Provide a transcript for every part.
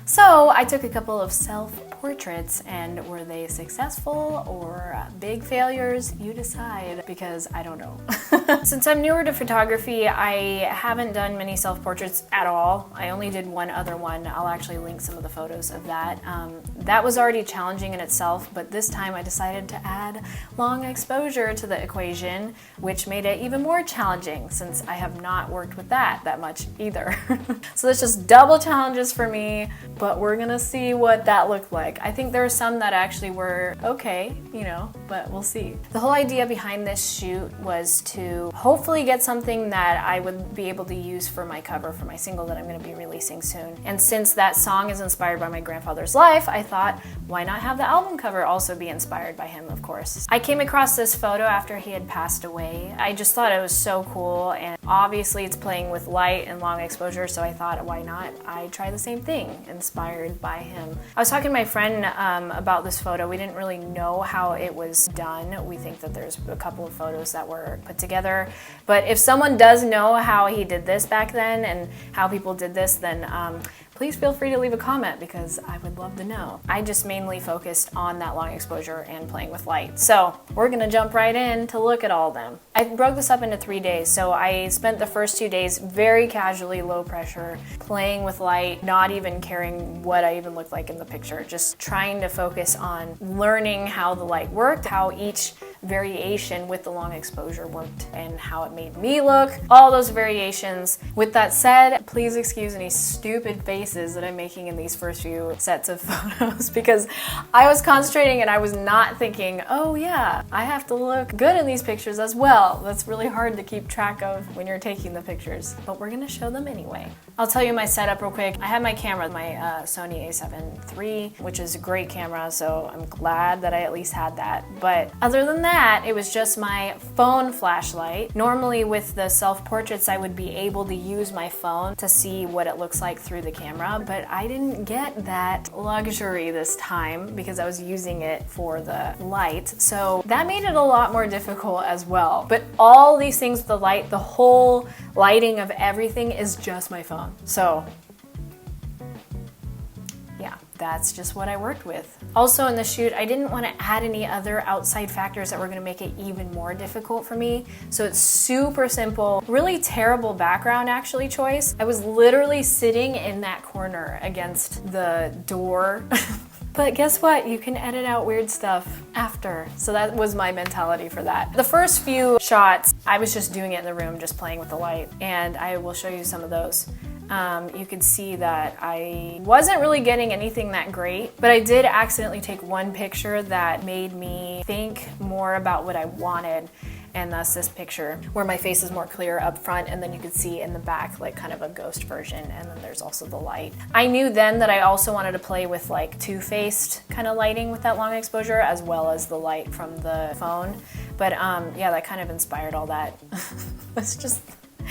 So I took a couple of self-portraits, and were they successful or big failures? You decide, because I don't know. Since I'm newer to photography, I haven't done many self-portraits at all. I only did one other one. I'll actually link some of the photos of that. That was already challenging in itself, but this time I decided to add long exposure to the equation, which made it even more challenging since I have not worked with that much either. So that's just double challenges for me, but we're gonna see what that looked like. I think there were some that actually were okay, you know, but we'll see. The whole idea behind this shoot was to hopefully get something that I would be able to use for my cover for my single that I'm gonna be releasing soon. And since that song is inspired by my grandfather's life, I thought, why not have the album cover also be inspired by him, of course. I came across this photo after he had passed away. I just thought it was so cool, and obviously it's playing with light and long exposure, so I thought, why not I try the same thing, inspired by him. I was talking to my friend about this photo. We didn't really know how it was done. We think that there's a couple of photos that were put together, but if someone does know how he did this back then and how people did this, then please feel free to leave a comment because I would love to know. I just mainly focused on that long exposure and playing with light. So we're gonna jump right in to look at all of them. I broke this up into 3 days. So I spent the first 2 days very casually, low pressure, playing with light, not even caring what I even looked like in the picture, just trying to focus on learning how the light worked, how each variation with the long exposure worked, and how it made me look, all those variations. With that said, please excuse any stupid faces that I'm making in these first few sets of photos because I was concentrating and I was not thinking, oh yeah, I have to look good in ththese pictures as well. That's really hard to keep track of when you're taking the pictures, but we're gonna show them anyway. I'll tell you my setup real quick. I have my camera, my Sony a7 III, which is a great camera, so I'm glad that I at least had that. But other than that, it was just my phone flashlight. Normally with the self-portraits, I would be able to use my phone to see what it looks like through the camera, but I didn't get that luxury this time because I was using it for the light. So that made it a lot more difficult as well. But all these things with the light, the whole lighting of everything is just my phone. So yeah, that's just what I worked with. Also in the shoot, I didn't want to add any other outside factors that were going to make it even more difficult for me. So it's super simple, really terrible background actually choice. I was literally sitting in that corner against the door. But guess what? You can edit out weird stuff after. So that was my mentality for that. The first few shots, I was just doing it in the room, just playing with the light. And I will show you some of those. You could see that I wasn't really getting anything that great, but I did accidentally take one picture that made me think more about what I wanted. And that's this picture where my face is more clear up front, and then you could see in the back like kind of a ghost version, and then there's also the light. I knew then that I also wanted to play with like two-faced kind of lighting with that long exposure as well as the light from the phone. But yeah, that kind of inspired all that. It's just,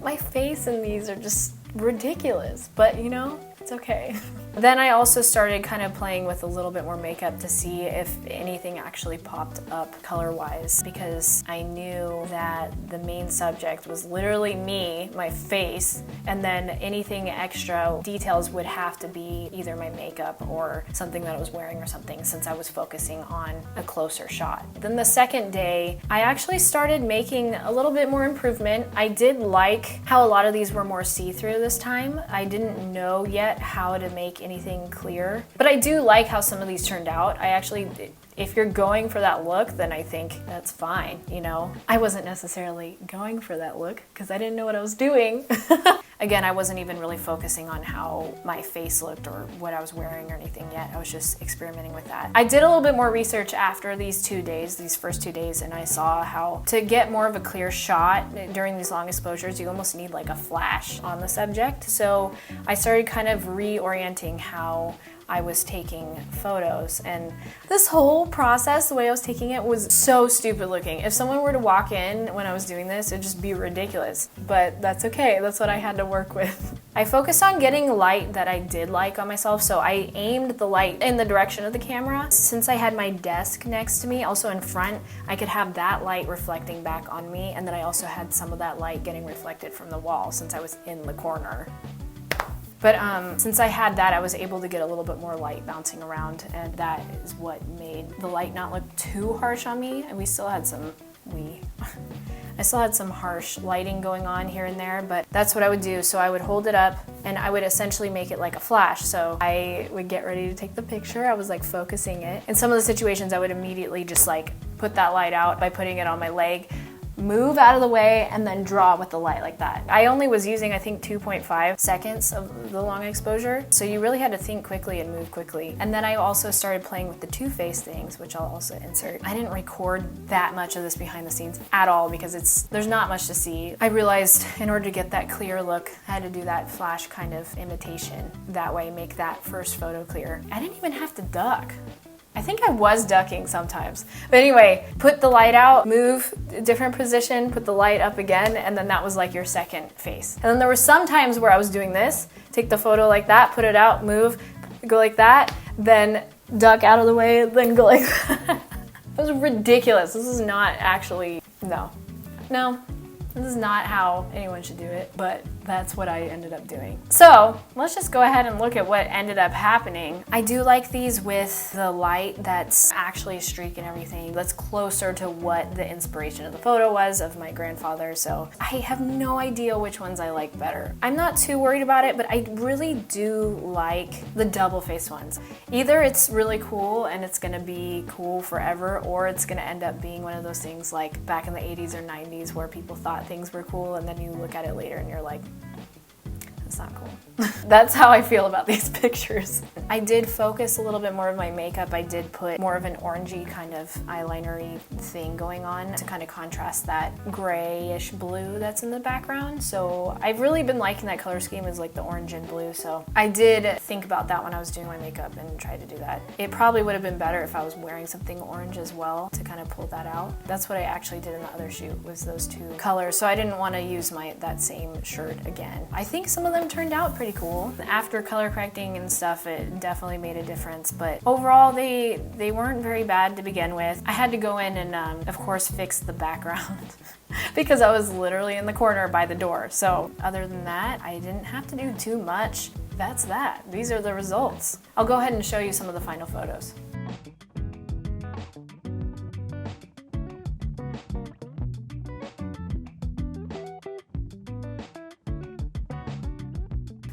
my face in these are just ridiculous, but you know, it's okay. Then I also started kind of playing with a little bit more makeup to see if anything actually popped up color-wise, because I knew that the main subject was literally me, my face, and then anything extra details would have to be either my makeup or something that I was wearing or something, since I was focusing on a closer shot. Then the second day, I actually started making a little bit more improvement. I did like how a lot of these were more see-through this time. I didn't know yet how to make anything clear, but I do like how some of these turned out. I actually, if you're going for that look, then I think that's fine, you know? I wasn't necessarily going for that look because I didn't know what I was doing. Again, I wasn't even really focusing on how my face looked or what I was wearing or anything yet. I was just experimenting with that. I did a little bit more research after these 2 days, these first 2 days, and I saw how to get more of a clear shot during these long exposures, you almost need like a flash on the subject. So I started kind of reorienting how I was taking photos, and this whole process, the way I was taking it, was so stupid looking. If someone were to walk in when I was doing this, it'd just be ridiculous, but that's okay. That's what I had to work with. I focused on getting light that I did like on myself, so I aimed the light in the direction of the camera. Since I had my desk next to me, also in front, I could have that light reflecting back on me, and then I also had some of that light getting reflected from the wall since I was in the corner. But since I had that, I was able to get a little bit more light bouncing around, and that is what made the light not look too harsh on me. And I still had some harsh lighting going on here and there, but that's what I would do. So I would hold it up and I would essentially make it like a flash. So I would get ready to take the picture. I was like focusing it. In some of the situations, I would immediately just like put that light out by putting it on my leg, move out of the way, and then draw with the light like that. I only was using, I think, 2.5 seconds of the long exposure, so you really had to think quickly and move quickly. And then I also started playing with the two-phase things, which I'll also insert. I didn't record that much of this behind the scenes at all because there's not much to see. I realized in order to get that clear look, I had to do that flash kind of imitation. That way, make that first photo clear. I didn't even have to duck. I think I was ducking sometimes. But anyway, put the light out, move a different position, put the light up again, and then that was like your second face. And then there were some times where I was doing this, take the photo like that, put it out, move, go like that, then duck out of the way, then go like that. It was ridiculous. This is not actually, no, this is not how anyone should do it, but that's what I ended up doing. So let's just go ahead and look at what ended up happening. I do like these with the light that's actually a streak and everything. That's closer to what the inspiration of the photo was of my grandfather. So I have no idea which ones I like better. I'm not too worried about it, but I really do like the double-faced ones. Either it's really cool and it's gonna be cool forever, or it's gonna end up being one of those things like back in the 80s or 90s where people thought things were cool and then you look at it later and you're like, it's not cool. That's how I feel about these pictures. I did focus a little bit more of my makeup. I did put more of an orangey kind of eyeliner-y thing going on to kind of contrast that grayish blue that's in the background. So I've really been liking that color scheme, is like the orange and blue. So I did think about that when I was doing my makeup and tried to do that. It probably would have been better if I was wearing something orange as well to kind of pull that out. That's what I actually did in the other shoot, was those two colors. So I didn't want to use that same shirt again. I think some of them turned out pretty cool. After color correcting and stuff, it definitely made a difference, but overall they weren't very bad to begin with. I had to go in and of course fix the background because I was literally in the corner by the door. So other than that, I didn't have to do too much. That's that. These are the results. I'll go ahead and show you some of the final photos.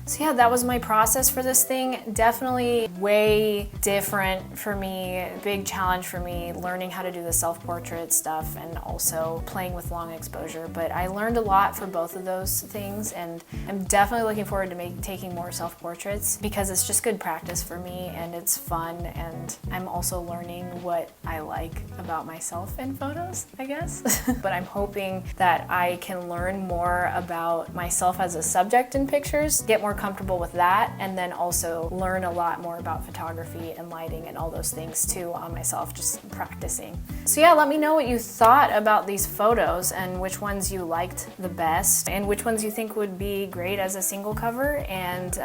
So yeah, that was my process for this thing. Definitely way different for me, big challenge for me, learning how to do the self-portrait stuff and also playing with long exposure. But I learned a lot for both of those things, and I'm definitely looking forward to taking more self-portraits because it's just good practice for me and it's fun, and I'm also learning what I like about myself in photos, I guess. But I'm hoping that I can learn more about myself as a subject in pictures, get more comfortable with that, and then also learn a lot more about photography and lighting and all those things too on myself, just practicing. So yeah, let me know what you thought about these photos and which ones you liked the best and which ones you think would be great as a single cover, and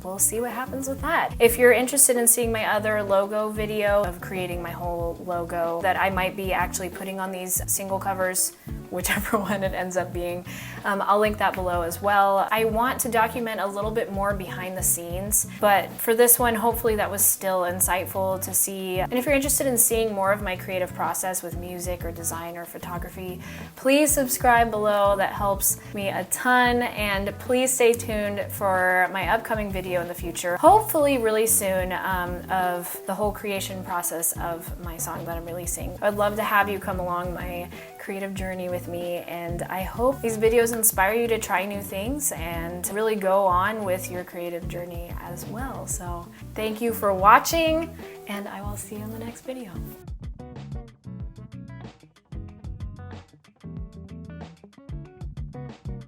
we'll see what happens with that. If you're interested in seeing my other logo video of creating my whole logo that I might be actually putting on these single covers, whichever one it ends up being, I'll link that below as well. I want to document a little bit more behind the scenes, but for this one, hopefully that was still insightful to see. And if you're interested in seeing more of my creative process with music or design or photography, please subscribe below. That helps me a ton, and please stay tuned for my upcoming video in the future, hopefully really soon, of the whole creation process of my song that I'm releasing. I'd love to have you come along my creative journey with me, and I hope these videos inspire you to try new things and really go on with your creative journey as well. So thank you for watching, and I will see you in the next video.